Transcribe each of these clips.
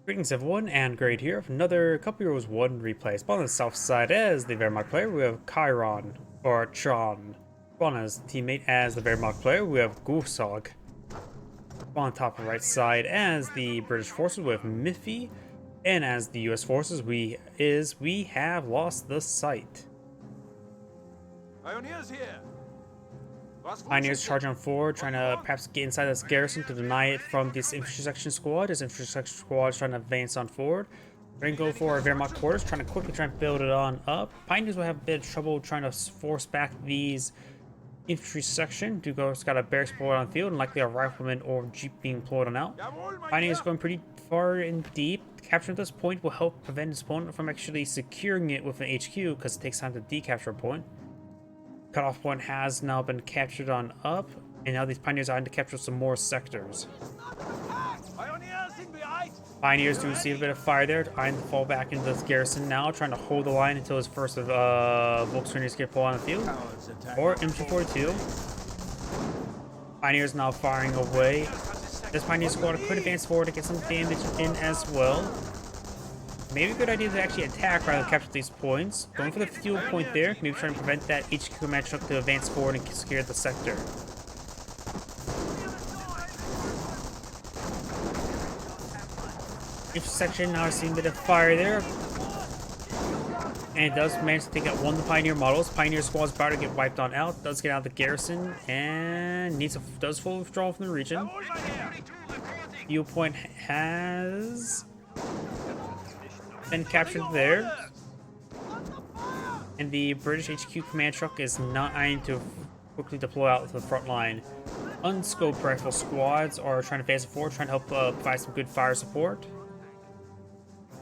Greetings everyone, and Great here with another Couple Heroes 1 replay. Spawn on the south side as the Wehrmacht player, we have Ch0n, or Ch0n. Spawn as teammate as the Wehrmacht player, we have gsosg. Spawn on top right side as the British forces, we have Miffy. And as the US forces, we have lost the sight. Pioneers here. Pioneers charge on forward, trying to perhaps get inside this garrison to deny it from this infantry section squad. This infantry section squad is trying to advance on forward. We're going to go for our Wehrmacht quarters, trying to quickly build it on up. Pioneers will have a bit of trouble trying to force back these infantry section. Dugo's got a barracks deployed on the field, and likely a rifleman or jeep being deployed on out. Pioneers going pretty far and deep. Capturing this point will help prevent his opponent from actually securing it with an HQ, because it takes time to decapture a point. Cutoff point has now been captured on up, and now these pioneers are trying to capture some more sectors. Pioneers do receive a bit of fire there, trying to fall back into this garrison now, trying to hold the line until his first of Volkswagens get pulled on the field. Or MG42. Pioneers now firing away. This Pioneer squad could advance forward to get some damage in as well. Maybe a good idea to actually attack rather than capture these points. Going for the fuel point there, maybe trying to prevent that HQ matchup to advance forward and secure the sector. Each section now seeing a bit of fire there. And it does manage to take out one of the Pioneer models. Pioneer squad's about to get wiped on out. Does get out of the garrison and does full withdrawal from the region. Fuel point has been captured there, and the British HQ command truck is not trying to quickly deploy out to the front line. Unscoped rifle squads are trying to advance forward, trying to help provide some good fire support.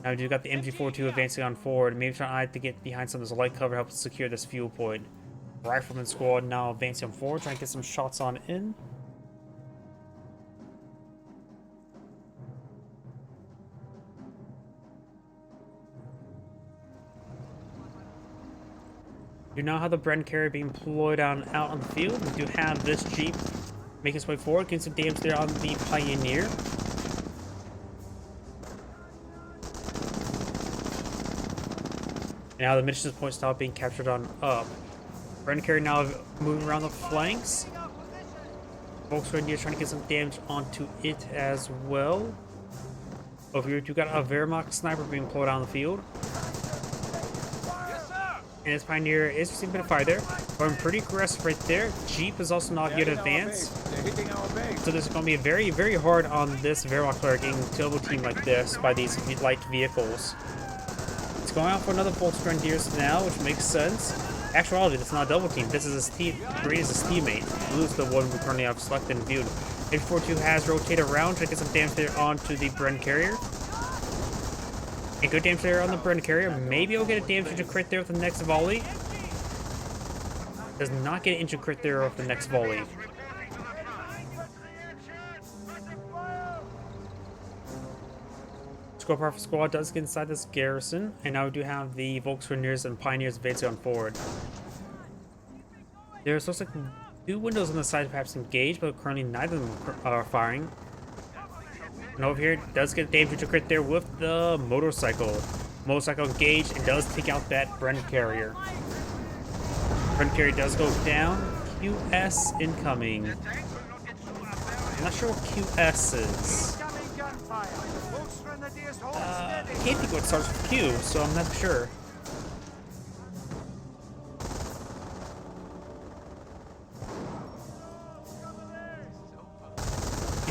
Now we do got the MG42 advancing on forward, maybe trying to get behind some of this light cover, help secure this fuel point. Rifleman squad now advancing on forward, trying to get some shots on in. We do now have the Bren carrier being deployed out on the field. We do have this Jeep make its way forward, getting some damage there on the Pioneer. Now the mission point stop being captured on up. Bren carrier now moving around the flanks. Volkswagen trying to get some damage onto it as well. Over here, you got a Wehrmacht sniper being deployed on the field. And this Pioneer is receiving a bit of fire there. Going pretty aggressive right there. Jeep is also not yet advanced. So this is going to be very, very hard on this Wehrmacht player getting double team like this by these light vehicles. It's going out for another Volkswagen now, which makes sense. Actuality, it's not a double team. This is his team. Green is his teammate. Blue is the one we currently have selected and viewed. MG42 has rotated around to get some damage there onto the Bren carrier. A good damage there on the Bren carrier. Maybe I'll get a damage into crit there with the next volley. Does not get an into crit there with the next volley. Scope Rifle Squad does get inside this garrison, and now we do have the Volkswagen and Pioneers advancing on forward. There's looks like two windows on the side perhaps engaged, but currently neither of them are firing. And over here, it does get damage to crit there with the motorcycle. Motorcycle engaged and does take out that Bren carrier. Bren carrier does go down. QS incoming. I'm not sure what QS is. I can't think what starts with Q, so I'm not sure.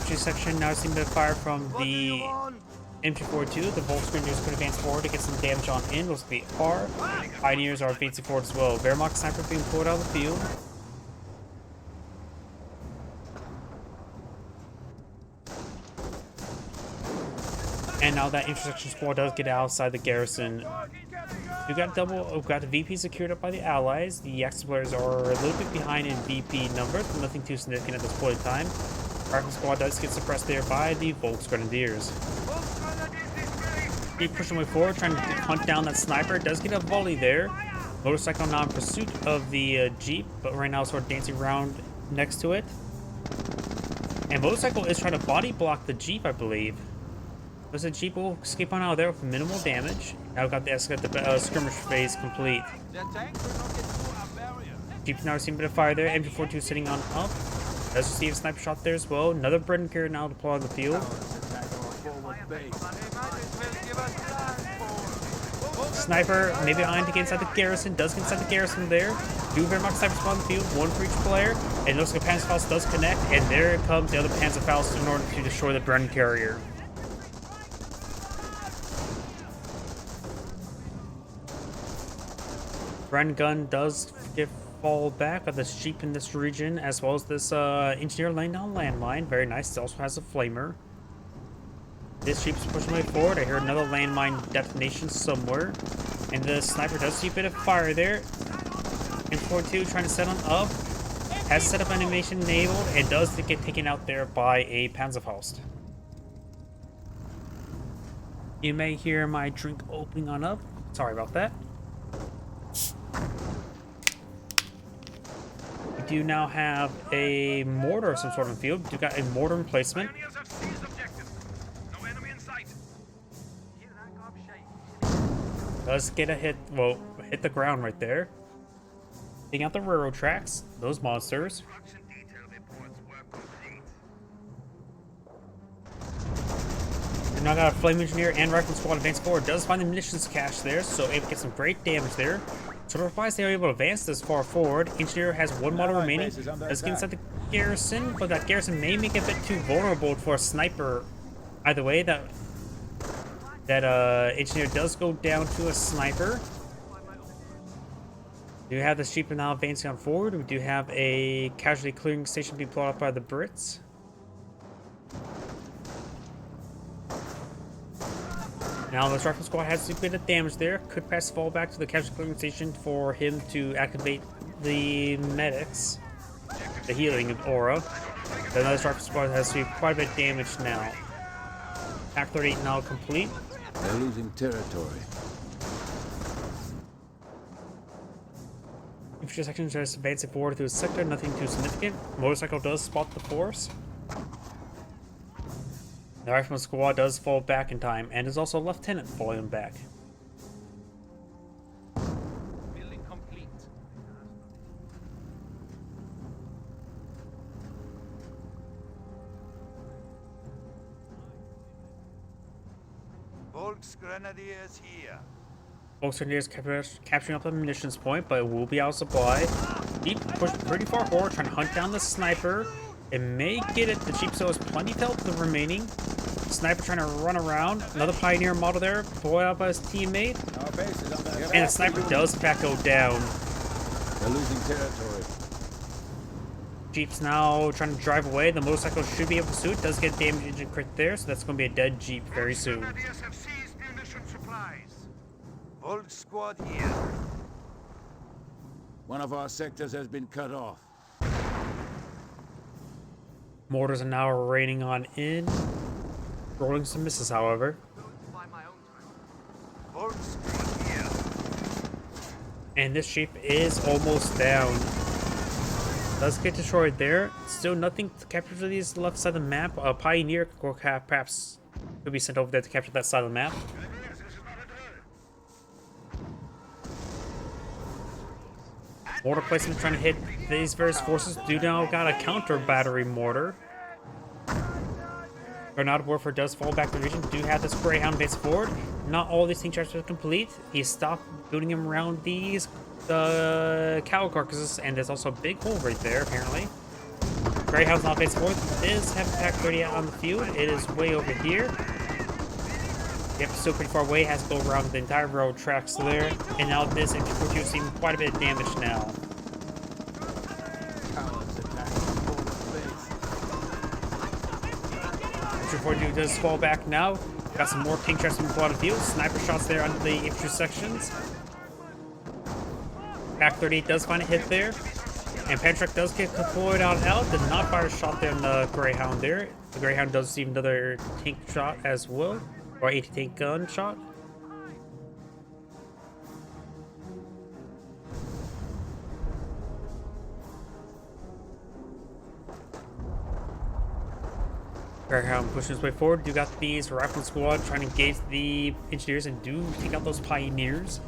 Section now seeing a bit of fire from the MG42. The Volkswagen could advance forward to get some damage on in. Those the R. Pioneers are advancing forward as well. Wehrmacht sniper being pulled out of the field. And now that intersection squad does get outside the garrison. We've got the VP secured up by the allies. The Axis players are a little bit behind in VP numbers, but nothing too significant at this point in time. Rifle squad does get suppressed there by the Volksgrenadiers. Keep pushing way forward, trying to hunt down that sniper. Does get a volley there. Motorcycle now in pursuit of the Jeep, but right now sort of dancing around next to it. And Motorcycle is trying to body block the Jeep, I believe. Looks like Jeep will escape on out of there with minimal damage. Now we've got the skirmish phase complete. Jeep now receiving a bit of fire there. MG42 sitting on up. Does receive a sniper shot there as well. Another Brendan carrier now deployed on the field. Sniper maybe eyeing to get inside the garrison. Does get inside the garrison there. Two Wehrmacht snipers on the field. One for each player. And looks like a Panzerfaust does connect. And there comes the other Panzerfaust in order to destroy the Brendan carrier. Brendan gun does fall back of this Jeep in this region, as well as this engineer laying down landmine. Very nice. It also has a flamer. This Jeep's pushing way forward. I hear another landmine detonation somewhere. And the sniper does see a bit of fire there. M42 trying to set on up. Has setup animation enabled and does get taken out there by a Panzerfaust. You may hear my drink opening on up. Sorry about that. We do now have a mortar of some sort of field. We've got a mortar emplacement. Does get a hit, well, hit the ground right there. Taking out the railroad tracks, those monsters. We've now got a flame engineer and rifle squad advance forward. Does find the munitions cache there, so able to get some great damage there. So otherwise they are able to advance this far forward. Engineer has one model remaining. Does get inside the garrison, but that garrison may make it a bit too vulnerable for a sniper. Either way, that engineer does go down to a sniper. We do have the Sheep now advancing on forward. We do have a casualty clearing station being blown up by the Brits. Now this rifle squad has a bit of damage there. Could pass the ball back to the casualty clearing station for him to activate the medics, the healing aura. But now this rifle squad has received quite a bit of damage now. Act 38 now complete. They're losing territory. Infantry section is just advancing forward through the sector, nothing too significant. Motorcycle does spot the force. The rifleman squad does fall back in time, and is also a lieutenant falling back. Building complete. Volksgrenadiers here. Volksgrenadiers capturing up the munitions point, but it will be out of supply. Jeep pushed pretty far forward, trying to hunt down the sniper. It may get it. The Jeep still has plenty of health to the remaining. Sniper trying to run around. Another Pioneer model there, pulled out by his teammate. And the sniper does in fact go down. They're losing territory. Jeep's now trying to drive away. The motorcycle should be able to pursuit. Does get damage engine crit there, so that's going to be a dead Jeep very soon. Grenadiers have seized munition supplies. Volk squad here. One of our sectors has been cut off. Mortars are now raining on in. Rolling some misses, however. Volk squad here. And this Jeep is almost down. Does get destroyed there. Still nothing to capture to these left side of the map. A Pioneer perhaps could be sent over there to capture that side of the map. Mortar placement trying to hit these various forces. Do now got a counter battery mortar. Granada Warfare does fall back to the region. Do have this Greyhound base forward. Not all these tank charges are complete. He stopped building them around these cow carcasses, and there's also a big hole right there, apparently. Greyhound's not base forward. It is have Pack 30 out on the field. It is way over here. Yep, still pretty far away. Has to go around the entire road tracks there. And now this MG42 is seeing quite a bit of damage now. MG42 does fall back now. Got some more tank tracks from the bottom field. Sniper shots there under the infantry sections. Pack 38 does find a hit there. And Pantrek does get deployed out. Did not fire a shot there in the Greyhound there. The Greyhound does receive another tank shot as well. Or 80 tank gun shot. Greyhound pushing his way forward. You got these rifle squad trying to engage the engineers and do take out those pioneers.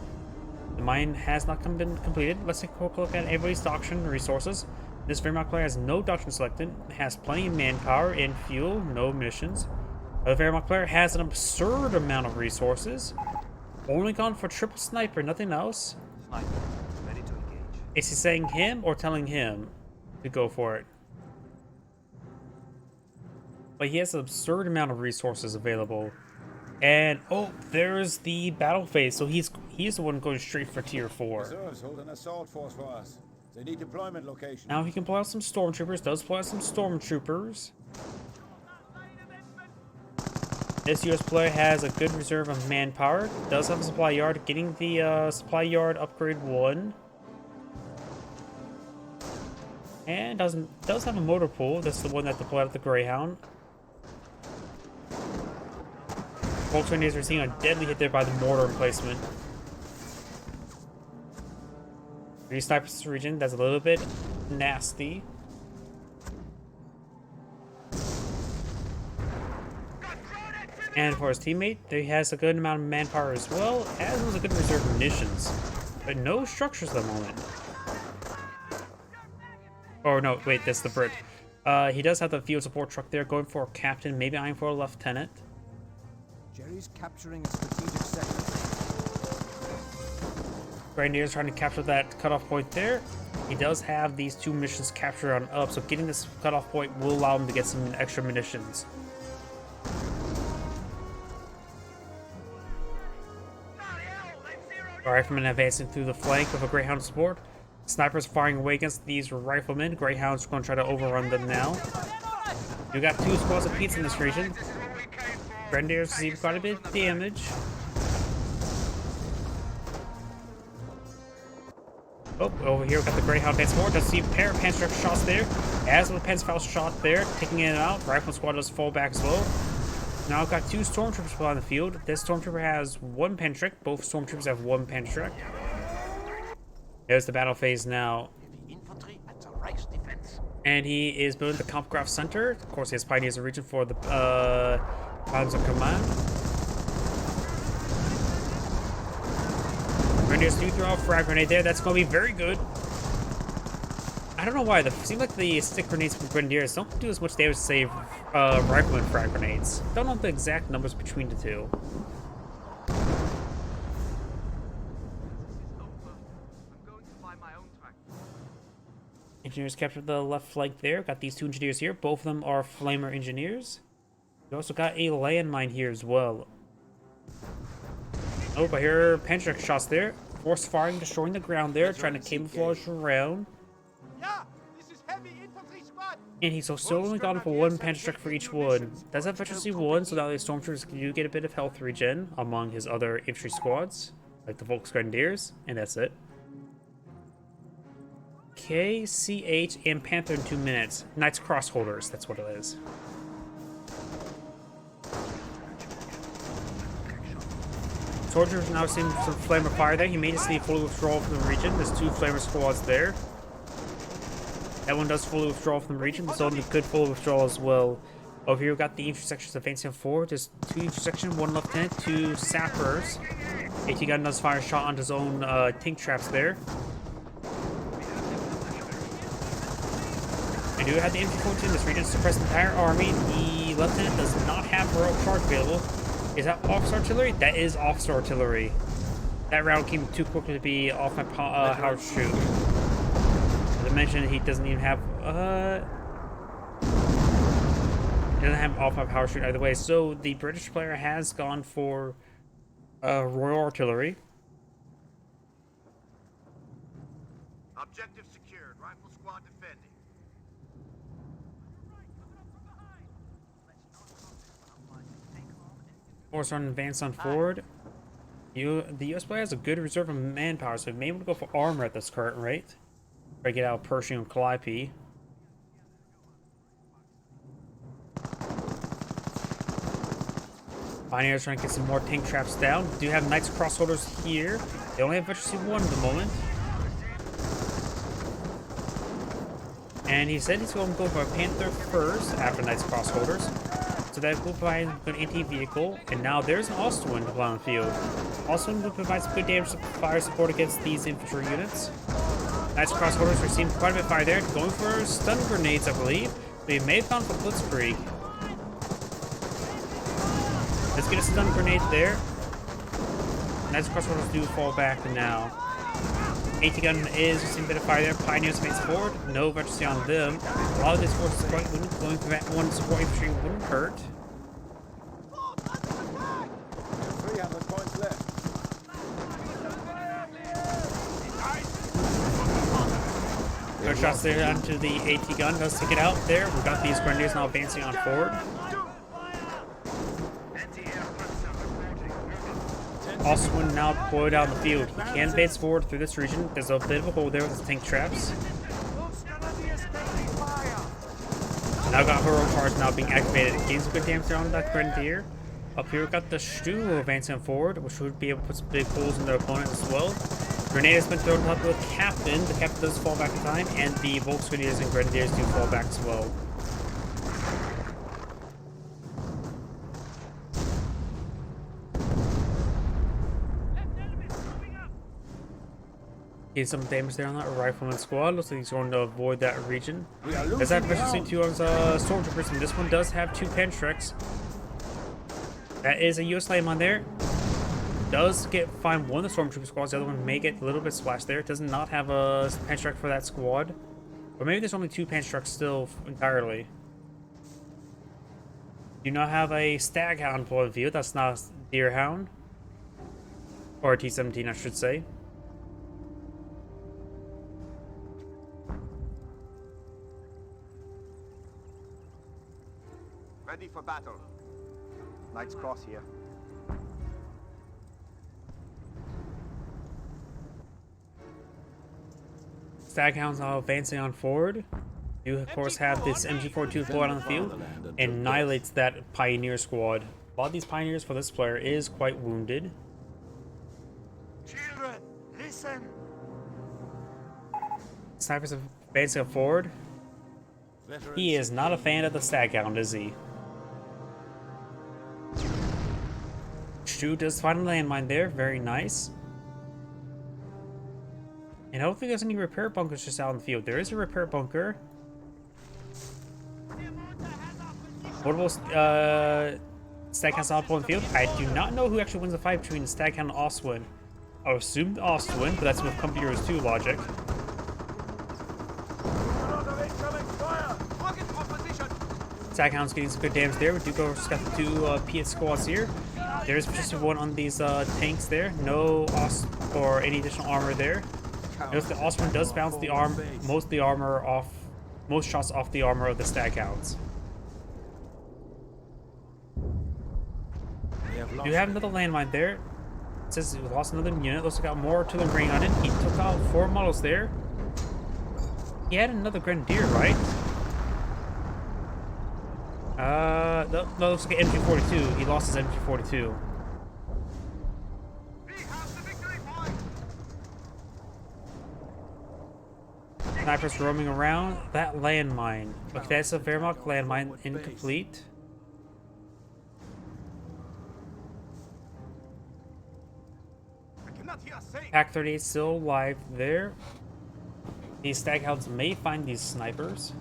The mine has not been completed. Let's take a quick look at everybody's doctrine resources. This Wehrmacht player has no doctrine selected, has plenty of manpower and fuel, no missions. The Wehrmacht player has an absurd amount of resources. Only gone for triple sniper, nothing else. Sniper, ready to engage. Is he saying him or telling him to go for it? But he has an absurd amount of resources available. And oh, there's the battle phase. So he's the one going straight for tier 4. Reserves hold an assault force for us. They need deployment location. Now he can pull out some stormtroopers. Does pull out some stormtroopers. This US player has a good reserve of manpower. Does have a supply yard. Getting the supply yard upgrade 1. And does have a motor pool. That's the one that deployed out the Greyhound. Volkswagen are seeing a deadly hit there by the mortar emplacement. 3 snipers in this region. That's a little bit nasty. And for his teammate, he has a good amount of manpower as well, as well as a good reserve of munitions. But no structures at the moment. Oh no, wait, that's the Brit. He does have the field support truck there, going for a captain, maybe eyeing for a lieutenant. Jerry's capturing a strategic sector. Grenadier's trying to capture that cutoff point there. He does have these 2 missions captured on up, so getting this cutoff point will allow him to get some extra munitions. Riflemen advancing through the flank with a Greyhound support. Snipers firing away against these riflemen. Greyhound's going to try to overrun them now. You got 2 squads of Pete's in this region. Grenadiers receive quite a bit of damage. Oh, over here we got the Greyhound advance forward. Does see a pair of Panzer shots there. As with a Panzer shot there, taking it out. Rifle squad does fall back as well. Now I've got 2 stormtroopers on the field. This stormtrooper has 1 Pentrick. Both stormtroopers have 1 Pentrick. There's the battle phase now. And he is building the Kampfgraf Center. Of course, he has Pioneers in region for the Panzer Command. Grenadiers do throw a frag grenade there. That's going to be very good. I don't know why. It seems like the stick grenades from Grenadiers don't do as much damage as, say, rifleman frag grenades. Don't know the exact numbers between the 2. Engineers captured the left flank there. Got these 2 engineers here. Both of them are Flamer engineers. You also got a landmine here as well. Oh, I hear Pentrick shots there. Force firing, destroying the ground there, trying to camouflage around. Yeah, this is heavy infantry squad. And he's still only gone for 1 Pentrick for each one. Does have efficiency 1, so now the stormtroopers do get a bit of health regen among his other infantry squads, like the Volksgrenadiers, and that's it. K, CH, and Panther in 2 minutes. Knights Crossholders, that's what it is. Soldiers now seeing some flamer fire there. He may just need fully withdrawal from the region. There's 2 flamer squads there. That one does fully withdraw from the region. This one could fully withdraw as well. Over here, we've got the intersections advancing forward. There's 2 intersections, 1 lieutenant, 2 sappers. AT gun does fire a shot onto his own tank traps there. I do have the infantry force in this region to suppress the entire army. The lieutenant does not have heroic charge available. Is that officer artillery? That is officer artillery. That round came too quickly to be off my house shoot. As I mentioned, he doesn't even have he doesn't have off my power shoot either way. So the British player has gone for Royal Artillery. Objective secured. Rifle squad defending. Force on advance on forward. The US player has a good reserve of manpower, so we may want to go for armor at this current rate. Try to get out Pershing and Calliope. Pioneers trying to get some more tank traps down. Do have Knights Crossholders here. They only have efficiency 1 at the moment. And he said he's going to go for a Panther first after Knights Crossholders. So that will provide an anti-vehicle, and now there's an Ch0n to play on the field. Ch0n will provide some good damage fire support against these infantry units. Nice crossborders, we're seeing quite a bit of fire there. Going for stun grenades, I believe. We may have gone for Blitzkrieg. Let's get a stun grenade there. Nice crossborders do fall back now. AT-gun is receiving a bit of fire there. Pioneers advance forward. No veterancy on them. A lot of this force is quite weak. Going for that one support infantry wouldn't hurt. 300 points left. No shots there onto the AT-gun. Does take it out there. We've got these grenadiers now advancing on forward. Ch0n now deployed out in the field. He can advance forward through this region. There's a bit of a hole there with his tank traps. Now got hero charge now being activated. It gains some good damage on that grenadier. Up here we've got the Ch0n advancing forward, which would be able to put some big holes in their opponent as well. Grenade has been thrown up to the captain. The captain does fall back in time, and the Volksgrenadiers and Grenadiers do fall back as well. Get some damage there on that rifleman squad. Looks like he's going to avoid that region. As that versus 2 on stormtroopers, and this one does have 2 Pentreks. That is a US landmine there. Does find one of the stormtrooper squads. The other one may get a little bit splashed there. It does not have a Pentrek for that squad. Or maybe there's only 2 Pentreks still entirely. Do not have a Staghound for the field. That's not a Deerhound. Or a T-17, I should say. Ready for battle. Knight's Cross here. Staghounds now advancing on forward. You of course have this MG42 deployed on the field. Annihilates that Pioneer squad. A lot of these Pioneers for this player is quite wounded. Children, listen. Snipers advancing forward. He is not a fan of the Staghound, is he? Ch0n does find a landmine there, very nice. And I don't think there's any repair bunkers just out in the field. There is a repair bunker. Multiple Staghounds out on the field. I do not know who actually wins the fight between the Staghound and Ch0n. I would assume the Ch0n, but that's with Company Heroes 2 logic. Staghound's getting some good damage there. We do go got the 2 PS squads here. There's just one on these tanks there. No or any additional armor there. Notice the Ch0n does bounce the most shots off the armor of the Staghounds. You have another landmine there. It says we lost another unit. Looks like got more to the ring on it. He took out 4 models there. He had another Grenadier, right? No, looks like an MG42. He lost his MG42. Snipers roaming around. That landmine. Okay, that's a Wehrmacht landmine. Incomplete. Pack 38 still alive there. These Staghounds may find these snipers.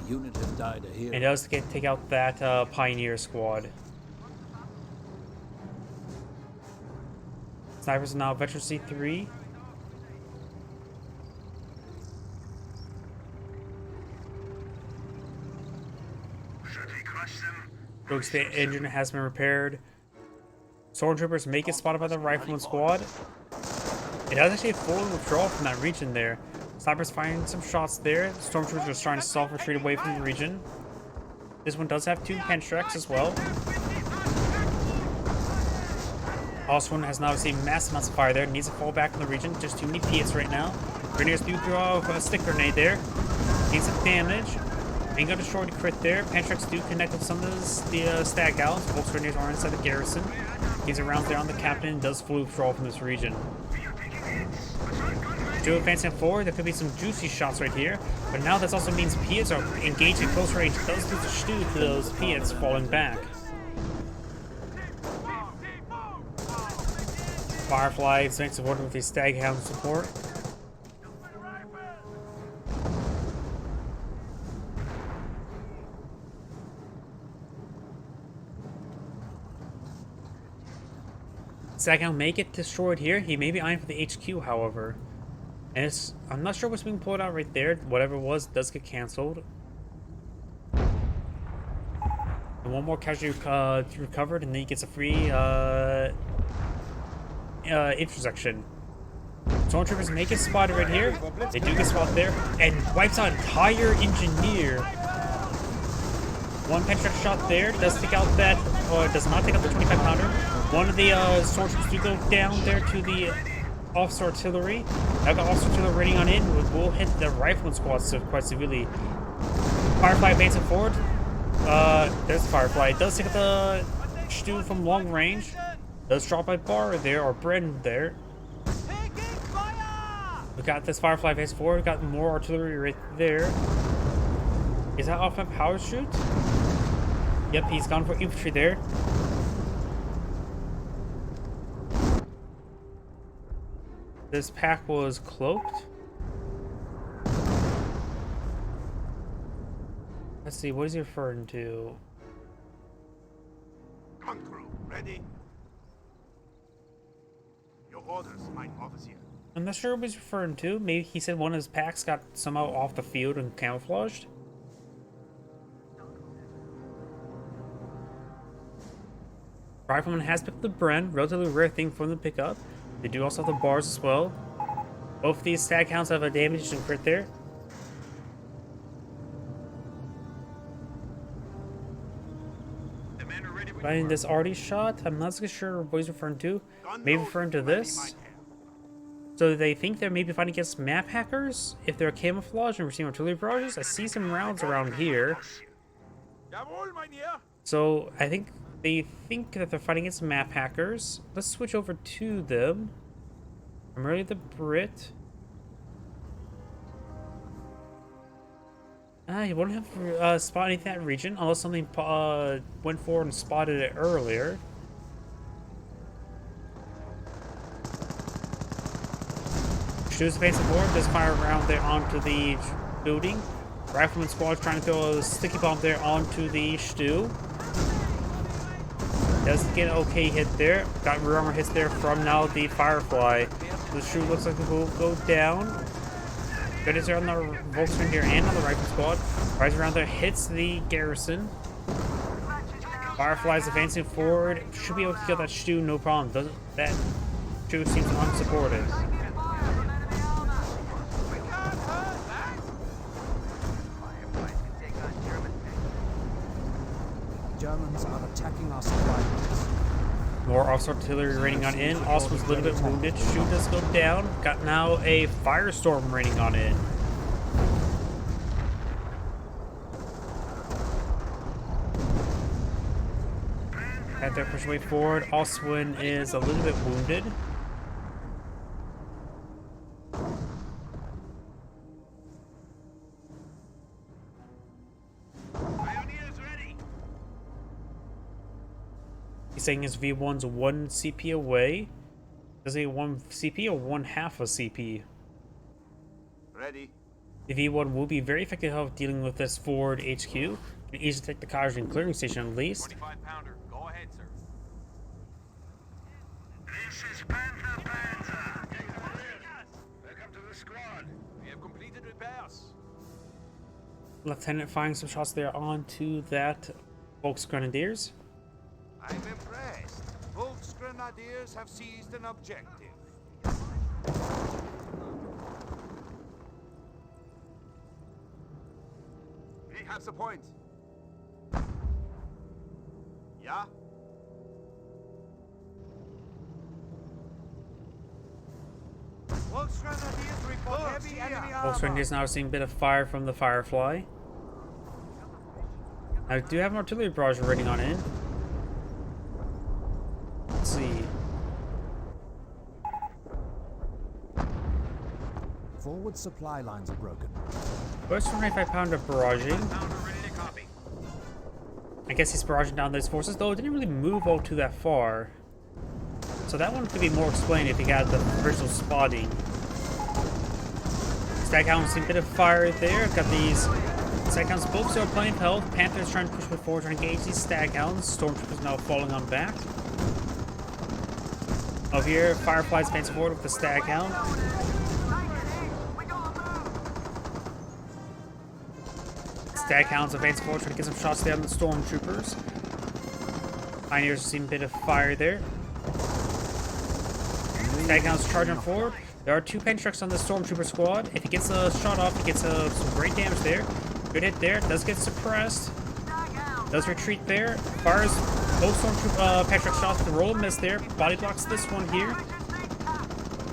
Unit has died a hero. It does take out that Pioneer squad. Snipers are now Veteran C3. Rogue State engine has been repaired. Stormtroopers may get spotted by the Rifleman squad. It does actually fully withdraw from that region there. Snipers firing some shots there. Stormtroopers are trying to self-retreat away from the region. This one does have 2 Pentreks as well. Ch0n has now received massive amounts of fire there. Needs to fall back in the region. Just too many PS right now. Grenadiers do throw a stick grenade there. Needs some damage. Ain't gonna destroy the crit there. Pentreks do connect with some of the Staghounds. Volksgrenadiers are inside the garrison. He's around there on the captain and does fully withdraw from this region. Joe advancing forward. There could be some juicy shots right here. But now this also means Piets are engaged at close range. Does do the stew to those Piets falling back. Firefly is next supported with the Staghound support. Staghound may get destroyed here. He may be eyeing for the HQ, however. And I'm not sure what's being pulled out right there. Whatever it was does get cancelled. And one more casualty recovered, and then he gets a free intersection. Stormtroopers may get spotted right here. They do get spotted there, and wipes out entire engineer. One penetrator shot there does take out that, or does not take out the 25-pounder. One of the stormtroopers do go down there to the officer artillery. Now got officer artillery raiding on in. Will hit the rifleman squad quite severely. Firefly advancing forward. There's the Firefly. It does take out the Ch0n from long range. Does drop by bar there, or Bren there. We got this Firefly advancing forward. We got more artillery right there. Is that off a power shoot? Yep, he's gone for infantry there. This pack was cloaked. Let's see, what is he referring to? Crew, ready? Your orders, my officer. I'm not sure what he's referring to. Maybe he said one of his packs got somehow off the field and camouflaged. Rifleman has picked up the Bren, relatively rare thing for them to pick up. They do also have the bars as well. Both of these stag counts have a damage and crit there. Finding this already shot, I'm not so sure what he's referring to. Maybe referring to this. So they think they're maybe fighting against map hackers? If they're camouflaged and receiving artillery barrages? I see some rounds around here. So I think they think that they're fighting against map hackers. Let's switch over to them. I'm really the Brit. You won't have spotted anything in that region unless something went forward and spotted it earlier. Ch0n's facing forward, does fire around there onto the building. Rifleman squad trying to throw a sticky bomb there onto the Ch0n. Does get an okay hit there. Got rear armor hits there from now the Firefly. The Ch0n looks like it will go down. Good hits there on the Volkswagen here and on the rifle squad. Rides around there, hits the garrison. Firefly's advancing forward. Should be able to kill that Ch0n, no problem. That Ch0n seems unsupported. Germans are attacking our supply lines. More officer artillery raining on in. Osman's a little bit wounded. Ch0n does go down. Got now a firestorm raining on in. At their push way forward. Oswin is a little bit wounded. He's saying his V1's 1 CP away. Does he 1 CP or 1/2 a CP? Ready. The V1 will be very effective at dealing with this forward HQ. Can easily take the casualty clearing station at least. 25-pounder. Go ahead, sir. This is Panzer. Welcome to the squad. We have completed repairs. Lieutenant firing some shots there onto that Volks Grenadiers. I'm impressed. Volks Grenadiers have seized an objective. We have the point. Yeah? Volks Grenadiers report heavy enemy armor. Volks Grenadiers now seeing a bit of fire from the Firefly. I do have an artillery barrage raiding on in. Let's see. Forward supply lines are broken. First 25-pounder barraging. I guess he's barraging down those forces, though it didn't really move all too that far. So that one could be more explained if he got the original spotting. Staghounds seem a bit of fire there. Got these Staghounds both still plenty of health. Panther's trying to push forward, trying to engage these Staghounds. Stormtroopers now falling on back. Over here, Firefly's advancing forward with the Staghound. Staghounds advancing forward, trying to get some shots there on the Stormtroopers. Pioneers seem a bit of fire there. Staghounds charging forward. There are 2 Penstrucks on the Stormtrooper squad. If he gets a shot off, he gets some great damage there. Good hit there. Does get suppressed. Does retreat there. Fires both Stormtrooper Penstruck shots. The roll and miss there. Body blocks this one here.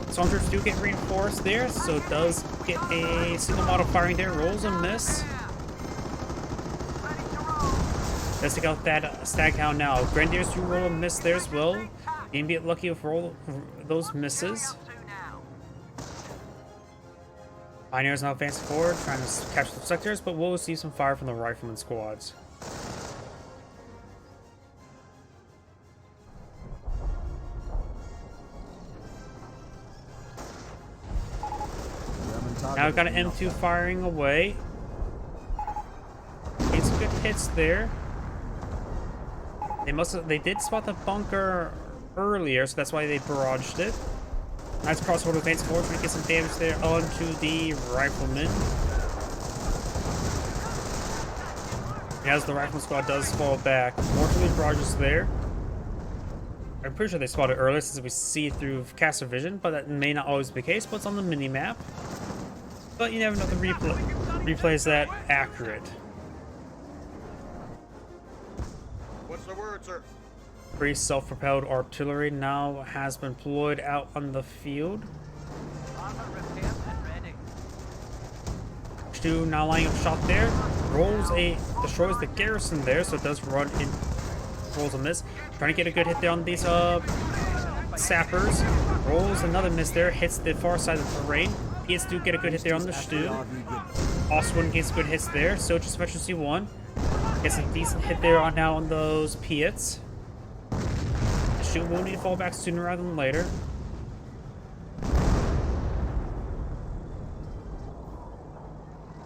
Stormtroopers do get reinforced there, so it does get a single model firing there. Rolls and miss. Let's take out that Staghound now. Grenadiers do roll and miss there as well. You can be lucky with roll those misses. Pioneers now advancing forward, trying to capture the sectors, but we'll see some fire from the Rifleman squads. Now we've got an M2 firing away. Getting some good hits there. They did spot the bunker earlier, so that's why they barraged it. Nice crossroad advance forward, trying to get some damage there onto the Rifleman. As the Rifleman squad does fall back, fortunately barrages there. I'm pretty sure they spotted earlier since we see it through caster vision, but that may not always be the case, but it's on the mini-map. But you never know, the replay is that accurate. What's the word, sir? Free self-propelled artillery now has been deployed out on the field. Ch0n now lining up shot there. Destroys the garrison there, so it does run in. Rolls a miss. Trying to get a good hit there on these sappers. Rolls another miss there. Hits the far side of the terrain. Piets do get a good hit there on the Ch0n. Oswin gets good hits there. So just Efficiency 1. Gets a decent hit there on those Piets. Ch0n will need to fall back sooner rather than later.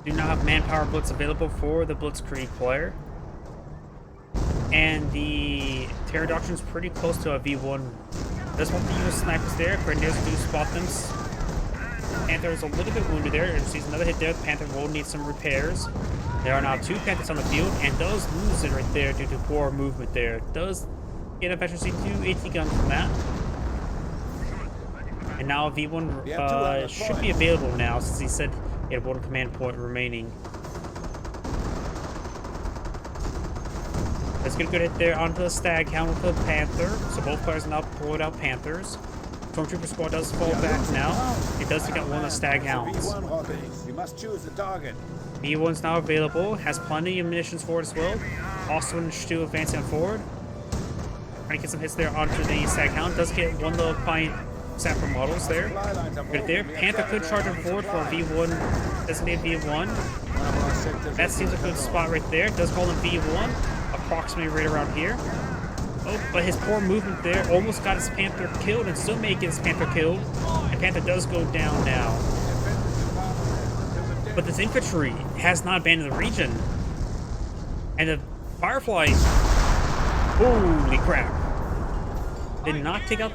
Do not have manpower blitz available for the Blitzkrieg player. And the Terror Doctrine's pretty close to a V1. Does want to use snipers there. Grenadiers do spot them. Panther is a little bit wounded there. And sees another hit there. The Panther will need some repairs. There are now 2 Panthers on the field and does lose it right there due to poor movement there. Does get efficiency 2 AT guns from that. And now V1 should be available now since he said he had 1 command point remaining. Let's get a good hit there onto the Staghound with the Panther. So both players now pulled out Panthers. Stormtrooper squad does fall back now. It does take out one of the Staghounds. You must choose the target. V1's now available. Has plenty of munitions forward as well. Also in Ch0n advancing forward. Trying to get some hits there onto the Staghound. Does get one of the Pine Sapper models there. Right there. Panther could charge him forward for a V1. Designated V1. That seems a good spot right there. Does call him V1. Approximately right around here. Oh, but his poor movement there almost got his Panther killed and still may get his Panther killed. And Panther does go down now. But this infantry has not abandoned the region. And the Firefly, holy crap. Did not hit the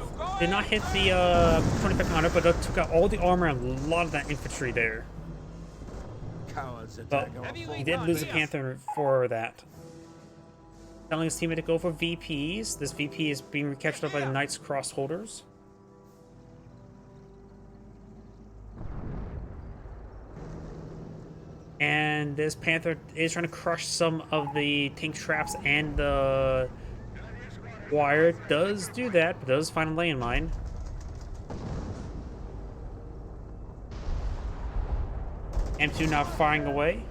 2500, but it took out all the armor and a lot of that infantry there. But he did lose a Panther for that. Telling his teammate to go for VPs. This VP is being recaptured up by the Knights Cross holders. And this Panther is trying to crush some of the tank traps and the wire. Does do that, but does find a landmine. M2 now firing away.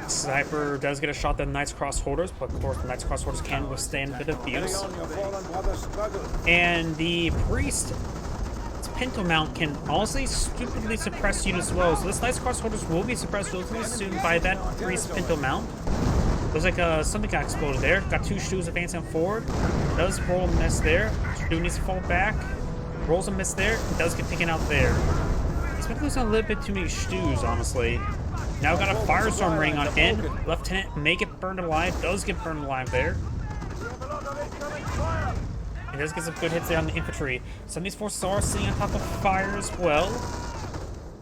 Sniper does get a shot at the Knights Cross holders, but of course the Knights Cross holders can withstand a bit of abuse. And the priest Pinto Mount can honestly stupidly suppress units as well. So this Knights Cross Soldiers will be suppressed relatively soon by that Priest Pinto Mount. Looks like something got exploded there. Got two Ch0ns advancing forward. Does roll a miss there. Ch0 needs to fall back. Rolls a miss there. Does get taken out there. It's been losing a little bit too many Ch0s, honestly. Now got a Firestorm raining on in. Lieutenant may get burned alive. Does get burned alive there. He does get some good hits there on the infantry. Some of these forces are sitting on top of fire as well.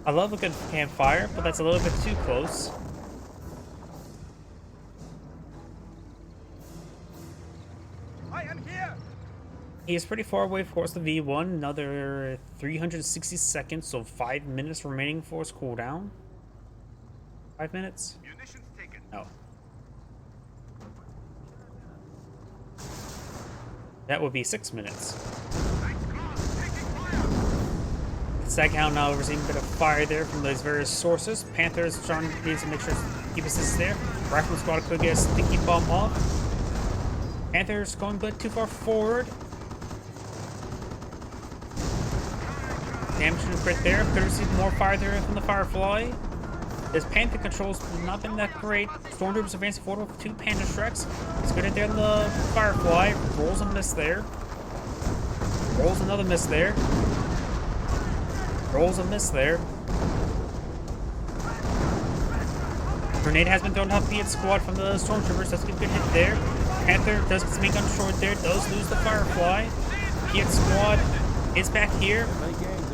I love a good campfire, but that's a little bit too close. I am here. He is pretty far away, of course, the V1. Another 360 seconds, so 5 minutes remaining for his cooldown. 5 minutes? Munitions taken. No. That would be 6 minutes. Staghound now receiving a bit of fire there from those various sources. Panthers trying needs to make sure to keep assist there. Rifleman squad could get a stinky bomb off. Panthers going a bit too far forward. Damage to the crit there. Could receive more fire there from the Firefly. His Panther controls have not been that great. Stormtroopers advancing forward with 2 Panther Shreks. He's good at there on the Firefly. Rolls a miss there. Rolls another miss there. Rolls a miss there. Grenade has been thrown off the squad from the Stormtroopers. That's a good hit there. Panther does get some main gun short there. Does lose the Firefly. Piet squad is back here.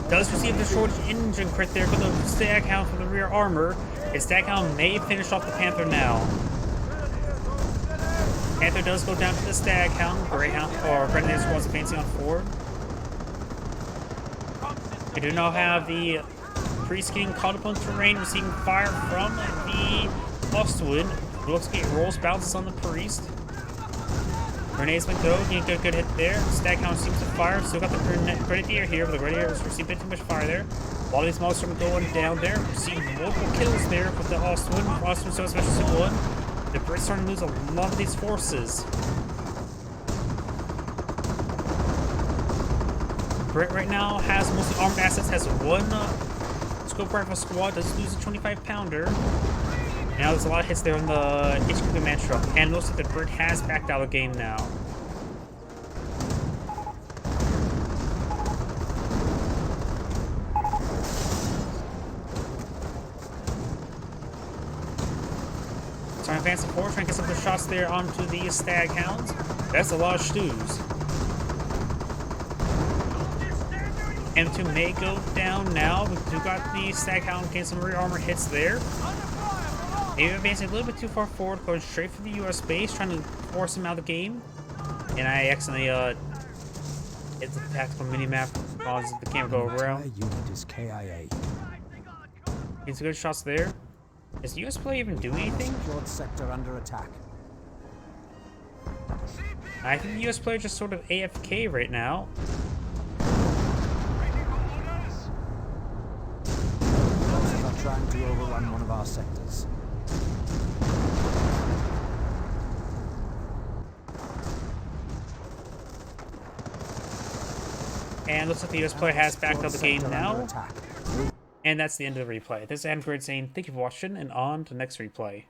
Does receive the short engine crit there for the Staghound from the rear armor. His Staghound may finish off the Panther now. Panther does go down to the Staghound. Greyhound or Grenadier squad's advancing on forward. We do now have the Priest getting caught up on terrain, receiving fire from the Ostwind. Looks like it rolls bounces on the Priest. Grenades been thrown, getting a good hit there. Staghound seems to fire. Still got the Grenadier here, but the Grenadier has received a bit too much fire there. A lot of these monsters are going down there. Receiving multiple kills there with the Ostwind. Ostwind so special to one. The Brits starting to lose a lot of these forces. Brit right now has mostly armed assets, has one scope rifle squad, does lose a 25-pounder. Now there's a lot of hits there on the HQ command truck, and it looks like the Brit has backed out of the game now. So I'm advancing forward, trying to get some good shots there onto the Staghounds. That's a lot of Ch0s. M2 may go down now. We do got the Staghound getting some rear armor hits there. Maybe advancing a little bit too far forward, going straight for the US base, trying to force him out of the game. And I accidentally hit the tactical minimap, caused the camera go around. Unit is KIA. Getting some good shots there. Is the US player even doing anything? Secured sector under attack. I think the US player just sort of AFK right now. Forces are trying to overrun one of our sectors. And looks like the US player has backed up the game now. And that's the end of the replay. This is Android saying thank you for watching, and on to the next replay.